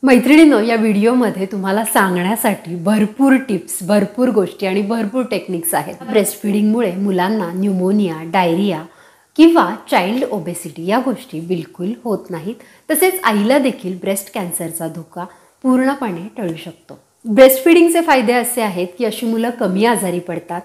मैत्रिणींनो, या व्हिडिओमध्ये तुम्हाला सांगण्यासाठी भरपूर टिप्स, भरपूर गोष्टी आणि भरपूर टेक्निक्स आहेत। ब्रेस्ट फीडिंगमुळे मुलांना न्यूमोनिया, डायरिया किंवा चाइल्ड ओबेसिटी या गोष्टी बिलकुल होत नाहीत। तसेच आईला देखील ब्रेस्ट कॅन्सरचा धोका पूर्णपणे टळू शकतो। ब्रेस्ट फीडिंगचे फायदे असे आहेत की अशी मुलं कमी आजारी पडतात,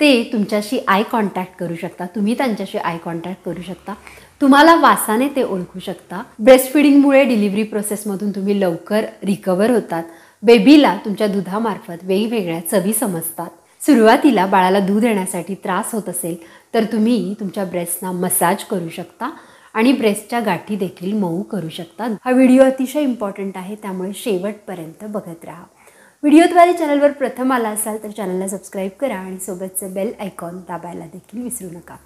ते तुमच्याशी आय कॉन्टॅक्ट करू शकता, तुम्ही त्यांच्याशी आय कॉन्टॅक्ट करू शकता, तुम्हाला वासाने ते ओळखू शकता। ब्रेस्ट फीडिंगमुळे डिलिव्हरी प्रोसेसमधून तुम्ही लवकर रिकवर होतात। बेबीला तुमच्या दुधामार्फत वेगवेगळ्या चवी समजतात। सुरुवातीला बाळाला दूध देण्यासाठी त्रास होत असेल तर तुम्ही तुमच्या ब्रेस्टना मसाज करू शकता आणि ब्रेस्टच्या गाठी देखील मऊ करू शकता। हा व्हिडिओ अतिशय इम्पॉर्टंट आहे, त्यामुळे शेवटपर्यंत बघत राहा। व्हिडिओद्वारे चॅनलवर प्रथम आला असाल तर चॅनलला सबस्क्राईब करा आणि सोबतचे बेल आयकॉन दाबायला देखील विसरू नका।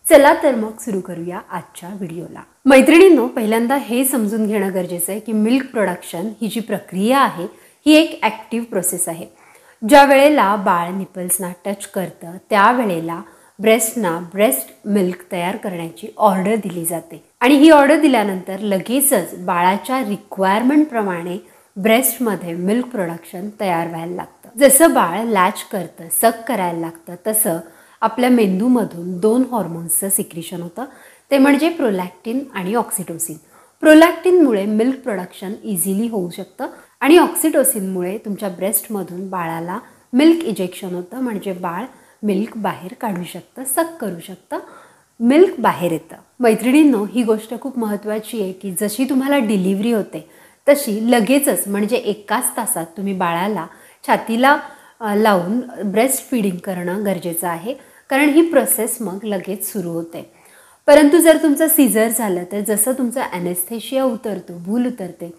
चला तर मग सुरू करूया आजच्या व्हिडिओला। मैत्रिणींनो, पहिल्यांदा हे समजून घेणं गरजेचं आहे की मिल्क प्रोडक्शन ही जी प्रक्रिया आहे ही एक ॲक्टिव्ह प्रोसेस आहे। ज्या वेळेला बाळ निपल्सना टच करतं त्यावेळेला ब्रेस्टना ब्रेस्ट मिल्क तयार करण्याची ऑर्डर दिली जाते आणि ही ऑर्डर दिल्यानंतर लगेचच बाळाच्या रिक्वायरमेंटप्रमाणे ब्रेस्टमध्ये मिल्क प्रोडक्शन तयार व्हायला लागतं। जसं बाळ लॅच करतं, सक करायला लागतं, तसं आपल्या मेंदूमधून दोन हॉर्मोन्सचं सिक्रेशन होतं, ते म्हणजे प्रोलॅक्टिन आणि ऑक्सिटोसिन। प्रोलॅक्टिनमुळे मिल्क प्रोडक्शन इझिली होऊ शकतं आणि ऑक्सिटोसिनमुळे तुमच्या ब्रेस्टमधून बाळाला मिल्क इजेक्शन होतं, म्हणजे बाळ मिल्क बाहेर काढू शकतं, सक करू शकतं, मिल्क बाहेर येतं। मैत्रिणींनो, ही गोष्ट खूप महत्त्वाची आहे की जशी तुम्हाला डिलिव्हरी होते तशी लगेचच म्हणजे एकाच तासात तुम्ही बाळाला छातीला लावून ब्रेस्ट फीडिंग करणं गरजेचं आहे, कारण ही प्रोसेस मग लगेच सुरू होते। परंतु जर तुमचं सीझर झालं तर जसं तुमचं ॲनेस्थेशिया उतरतो, भूल उतरते,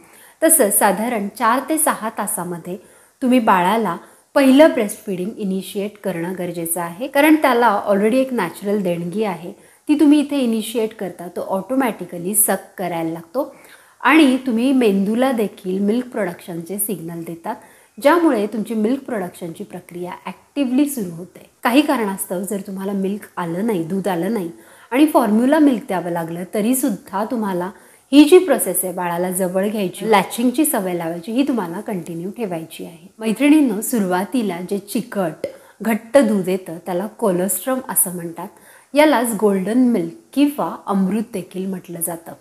तसं साधारण 4 ते 6 तासामध्ये तुम्ही बाळाला पहिलं ब्रेस्ट फीडिंग इनिशिएट करणं गरजेचं आहे, कारण त्याला ऑलरेडी एक नॅचरल देणगी आहे, ती तुम्ही इथे इनिशिएट करता, तो ऑटोमॅटिकली सक करायला लागतो आणि तुम्ही मेंदूला देखील मिल्क प्रोडक्शनचे सिग्नल देतात, ज्यामुळे तुमची मिल्क प्रोडक्शनची प्रक्रिया ॲक्टिव्हली सुरू होते। काही कारणास्तव जर तुम्हाला मिल्क आलं नाही, दूध आलं नाही आणि फॉर्म्युला मिल्क द्यावं लागलं तरीसुद्धा तुम्हाला ही जी प्रोसेस आहे बाळाला जवळ घ्यायची, लॅचिंगची सवय लावायची, ही तुम्हाला कंटिन्यू ठेवायची आहे। मैत्रिणींनो, सुरुवातीला जे चिकट घट्ट दूध येतं त्याला कोलोस्ट्रम असं म्हणतात। यालाच गोल्डन मिल्क किंवा अमृत देखील म्हटलं जातं,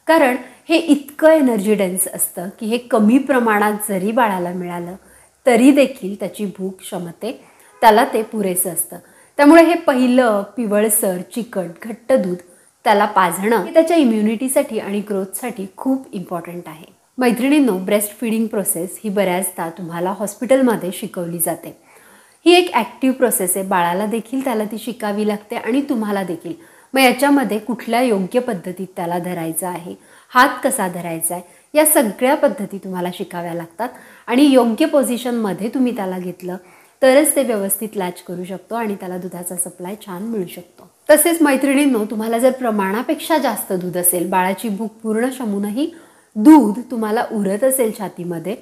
कारण हे इतकं एनर्जी डेन्स असतं की हे कमी प्रमाणात जरी बाळाला मिळालं तरी देखील त्याची भूक क्षमते, त्याला ते पुरेसं असतं। त्यामुळे हे पहिलं पिवळसर चिकट घट्ट दूध त्याला पाजणं हे त्याच्या इम्युनिटीसाठी आणि ग्रोथसाठी खूप इम्पॉर्टंट आहे। मैत्रिणींनो, ब्रेस्ट फीडिंग प्रोसेस ही बऱ्याचदा तुम्हाला हॉस्पिटलमध्ये शिकवली जाते। ही एक ॲक्टिव्ह प्रोसेस आहे, बाळाला देखील त्याला ती शिकावी लागते आणि तुम्हाला देखील। मग याच्यामध्ये कुठल्या योग्य पद्धतीत त्याला धरायचं आहे, हात कसा धरायचा आहे, या सगळ्या पद्धती तुम्हाला शिकाव्या लागतात आणि योग्य पोझिशनमध्ये तुम्ही त्याला घेतलं तरच ते व्यवस्थित लॅच करू शकतो आणि त्याला दुधाचा सप्लाय छान मिळू शकतो। तसेच मैत्रिणींनो, तुम्हाला जर प्रमाणापेक्षा जास्त दूध असेल, बाळाची भूक पूर्ण शमूनही दूध तुम्हाला उरत असेल छातीमध्ये,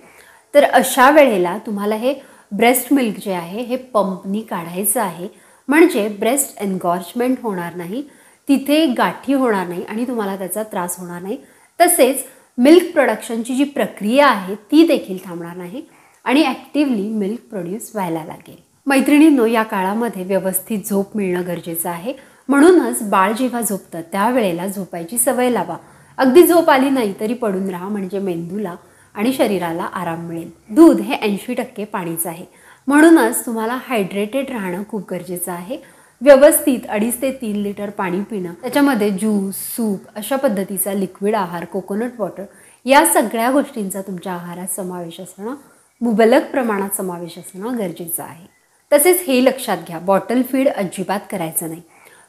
तर अशा वेळेला तुम्हाला हे ब्रेस्ट मिल्क जे आहे हे पंपनी काढायचं आहे, म्हणजे ब्रेस्ट एन्गॉर्जमेंट होणार नाही, तिथे गाठी होणार नाही आणि तुम्हाला त्याचा त्रास होणार नाही। तसेच मिल्क प्रोडक्शनची जी प्रक्रिया आहे ती देखील थांबणार नाही आणि ॲक्टिव्हली मिल्क प्रोड्यूस व्हायला लागेल। मैत्रिणींनो, या काळामध्ये व्यवस्थित झोप मिळणं गरजेचं आहे, म्हणूनच बाळ जेव्हा झोपतं त्यावेळेला झोपायची सवय लावा। अगदी झोप आली नाही तरी पडून राहा, म्हणजे मेंदूला आणि शरीराला आराम मिळेल। दूध हे 80% पाणीचं आहे, म्हणूनच तुम्हाला हायड्रेटेड राहणं खूप गरजेचं आहे। व्यवस्थित 2.5 ते 3 लिटर पाणी पिणं, त्याच्यामध्ये ज्यूस, सूप अशा पद्धतीचा लिक्विड आहार, कोकोनट वॉटर, या सगळ्या गोष्टींचा तुमच्या आहारात समावेश असणं, मुबलक प्रमाणात समावेश असणं गरजेचं आहे। तसेच हे लक्षात घ्या, बॉटल फीड अजिबात करायचं नाही,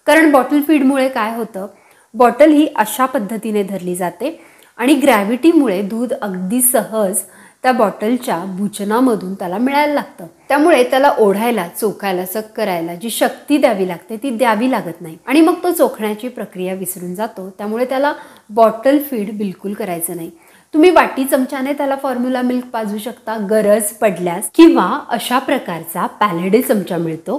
कारण बॉटल फीडमुळे काय होतं, बॉटल ही अशा पद्धतीने धरली जाते आणि ग्रॅव्हिटीमुळे दूध अगदी सहज त्या बॉटलच्या बुचनामधून त्याला मिळायला लागतं, त्यामुळे त्याला ओढायला, चोखायला, सक करायला जी शक्ती द्यावी लागते ती द्यावी लागत नाही आणि मग तो चोखण्याची प्रक्रिया विसरून जातो। त्यामुळे त्याला बॉटल फीड बिलकुल करायचं नाही। तुम्ही वाटी चमच्याने त्याला फॉर्म्युला मिल्क पाजू शकता गरज पडल्यास, किंवा अशा प्रकारचा पॅलेडे चमचा मिळतो,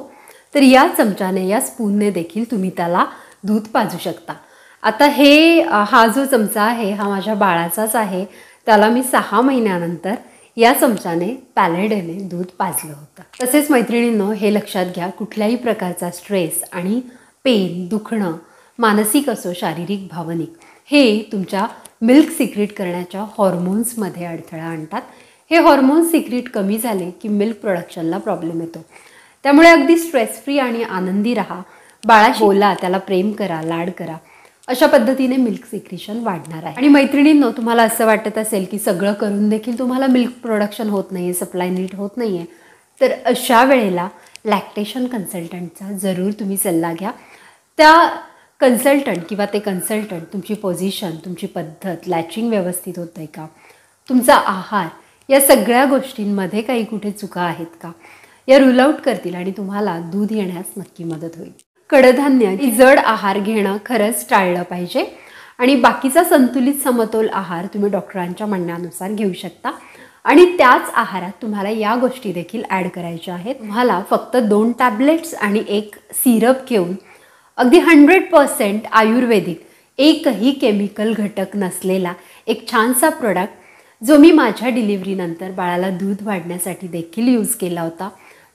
तर या चमच्याने, या स्पूनने देखील तुम्ही त्याला दूध पाजू शकता। आता हा जो चमचा आहे हा माझ्या बाळाचाच आहे, त्याला मी 6 महिन्यानंतर या चमच्याने पॅलेडेने दूध पाजलं होतं. तसेच मैत्रिणींनो, हे लक्षात घ्या, कुठल्याही प्रकारचा स्ट्रेस आणि पेन, दुखणं, मानसिक असो शारीरिक भावनिक, हे तुमच्या मिल्क सिक्रीट करण्याच्या हॉर्मोन्समध्ये अडथळा आणतात. हे हॉर्मोन्स सिक्रीट कमी झाले की मिल्क प्रोडक्शनला प्रॉब्लेम येतो. त्यामुळे अगदी स्ट्रेस फ्री आणि आनंदी राहा. बाळाशी बोला, त्याला प्रेम करा, लाड करा. अशा पद्धतीने मिल्क सिक्रीशन वाढणार आहे. आणि मैत्रिणींनो, तुम्हाला असं वाटत असेल की सगळं करून देखील तुम्हाला मिल्क प्रोडक्शन होत नाही आहे, सप्लाय नीट होत नाही आहे, तर अशा वेळेला लॅक्टेशन कन्सल्टंटचा जरूर तुम्ही सल्ला घ्या. त्या कन्सल्टंट किंवा ते कन्सल्टंट तुमची पोझिशन, तुमची पद्धत, लॅचिंग व्यवस्थित होतं आहे का, तुमचा आहार, या सगळ्या गोष्टींमध्ये काही कुठे चुका आहेत का, या रूल आउट करतील आणि तुम्हाला दूध येण्यास नक्की मदत होईल. कडधान्य जड आहार घेणं खरंच टाळलं पाहिजे आणि बाकीचा संतुलित समतोल आहार तुम्ही डॉक्टरांच्या म्हणण्यानुसार घेऊ शकता. आणि त्याच आहारात तुम्हाला या गोष्टी देखील ॲड करायच्या आहेत. तुम्हाला फक्त 2 टॅबलेट्स आणि 1 सिरप घेऊन अगदी 100% आयुर्वेदिक, एकही केमिकल घटक नसलेला एक छानसा प्रोडक्ट जो मी माझ्या डिलिव्हरीनंतर बाळाला दूध वाढण्यासाठी देखील यूज केला होता,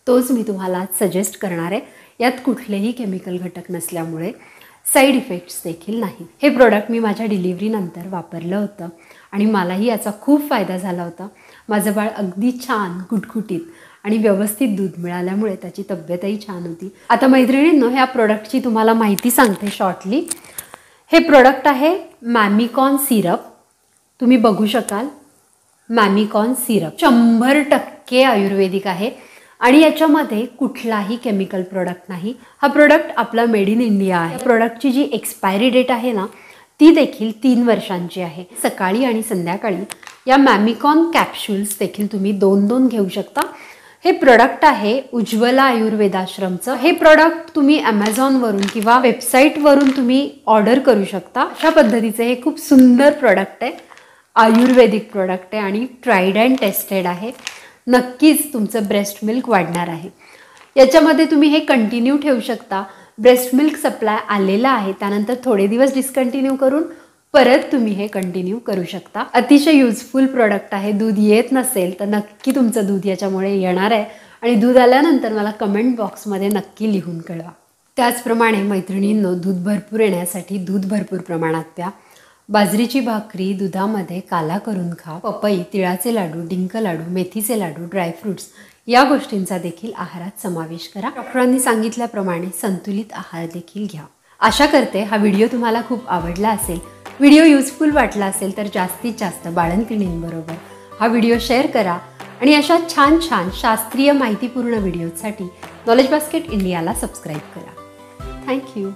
तोच मी तुम्हाला आज सजेस्ट करणार आहे. यात कुठलेही केमिकल घटक नसल्यामुळे साईड इफेक्ट्स देखील नाही. हे प्रोडक्ट मी माझ्या डिलिव्हरीनंतर वापरलं होतं आणि मलाही याचा खूप फायदा झाला होता. माझं बाळ अगदी छान, गुटगुटीत आणि व्यवस्थित दूध मिळाल्यामुळे त्याची तब्येतही छान होती. आता मैत्रिणींनो, ह्या प्रोडक्टची तुम्हाला माहिती सांगते शॉर्टली. हे प्रोडक्ट आहे मॅमिकॉन सिरप. तुम्ही बघू शकाल, मॅमिकॉन सिरप 100% आयुर्वेदिक आहे आणि याच्यामध्ये कुठलाही केमिकल प्रोडक्ट नाही. हा प्रोडक्ट आपला मेड इन इंडिया आहे. प्रोडक्टची जी एक्सपायरी डेट आहे ना, ती देखील 3 वर्षांची आहे. सकाळी आणि संध्याकाळी या मॅमिकॉन कॅप्सूल्स देखील तुम्ही 2-2 घेऊ शकता. हे प्रोडक्ट आहे उज्ज्वला आयुर्वेदाश्रमचं. हे प्रोडक्ट तुम्ही ॲमेझॉनवरून किंवा वेबसाईटवरून तुम्ही ऑर्डर करू शकता. अशा पद्धतीचे हे खूप सुंदर प्रोडक्ट आहे. आयुर्वेदिक प्रोडक्ट आहे आणि ट्राईड अँड टेस्टेड आहे. नक्कीच तुमचं ब्रेस्ट मिल्क वाढणार आहे. याच्यामध्ये तुम्ही हे कंटिन्यू ठेवू शकता. ब्रेस्ट मिल्क सप्लाय आलेला आहे, त्यानंतर थोडे दिवस डिस्कंटिन्यू करून परत तुम्ही हे कंटिन्यू करू शकता. अतिशय युजफुल प्रोडक्ट आहे. दूध येत नसेल तर नक्की तुमचं दूध याच्यामुळे येणार आहे आणि दूध आल्यानंतर मला कमेंट बॉक्समध्ये नक्की लिहून कळवा. त्याचप्रमाणे मैत्रिणींनो, दूध भरपूर येण्यासाठी दूध भरपूर प्रमाणात प्या. बाजरीची भाकरी दुधामध्ये काला करून खा. पपई, तिळाचे लाडू, डिंक लाडू, मेथीचे लाडू, ड्रायफ्रूट्स या गोष्टींचा देखील आहारात समावेश करा. डॉक्टरांनी सांगितल्याप्रमाणे संतुलित आहार देखील घ्या. आशा करते हा व्हिडिओ तुम्हाला खूप आवडला असेल. व्हिडिओ युजफुल वाटला असेल तर जास्तीत जास्त बाळंतिणींबरोबर हा व्हिडिओ शेअर करा आणि अशा छान छान शास्त्रीय माहितीपूर्ण व्हिडिओसाठी नॉलेज बास्केट इंडियाला सबस्क्राईब करा. थँक्यू.